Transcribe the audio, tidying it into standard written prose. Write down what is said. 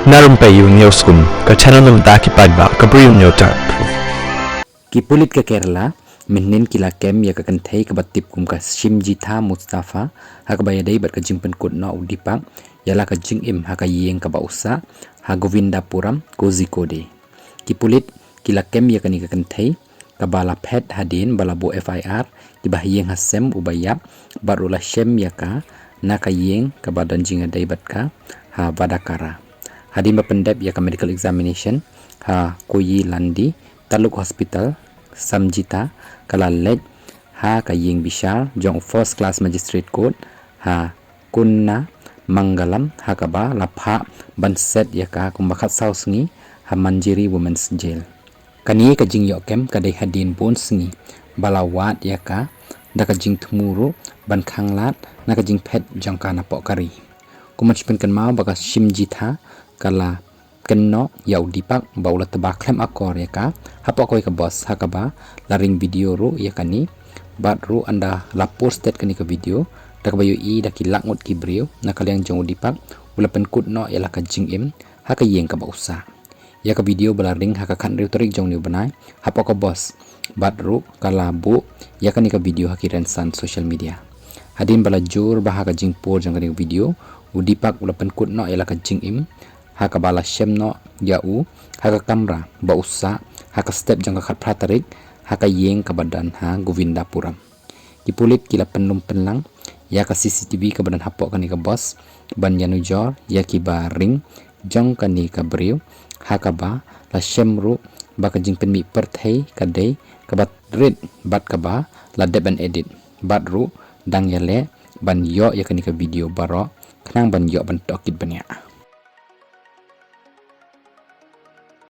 Narumpayu Newskum ke channel ng Taki Padba ke Briu Nyota. Kipulit ke Kerala, minin kila kem ya kakantai ke batip kum ka Shimjitha Mustafa, hakabayadai bat ka jingpen kut na udipak, yala ka jing im hakayeng ka bausa, ha Govindapuram Kozhikode. Kipulit kila kem ya kani kakantai, kabala pet hadin balabo FIR, dibahiyeng hasem ubayap, barula shem ya ka, nakayeng kabadan jingadai bat ka, ha Vadakara. Hadim bapendap ya ka medical examination, ha Koyi Landi, Taluk Hospital, Samjita, Kalalet, ha Kaying Bishal, Jong First Class Magistrate Court, ha Kunna, Mangalam, ha Kaba, Lapha, Banset ya ka kumbakat sausngi, ha Manjiri Women's Jail. Kani ka jing yokem kadai hadin bon sngi, balawat ya ka, da ka jing tumuru, ban khanglat, na ka jing pet jangka na pokari. Kumachipen kan mau baka Shimjitha, kala kenno ya udipak baula tebak klem akor ya ka hapa koi ka bos hakaba laring video ru ya kani bat ru anda lapor state kani ka video dak bayu I dak langut ki brio na kaliang jong udipak ula penkut no ya la ka jing im haka yeng ka bausa ya ka video balaring haka kan ru torik jong ni banai hapa ka bos bat ru kala bu ya kani ka video hakiran san social media hadin balajur bahaka jing por jong kani video udipak ula penkut no ya la ka jing im haka bala shem no yau haka kamera bausa haka step jang ka pratarik haka yeng ka badan ha Govindapuram kipulit kila penum penlang ya ka CCTV ka badan hapok kani ka bos ban yanu jor ya ki ba ring jang kani ka briu haka ba la shem ru ba ka jing penmi perthai ka dei ka bat red bat ka ba la deben edit bat ru dang yale ban yo ya kani ka video baro knang ban yo ban tokit banya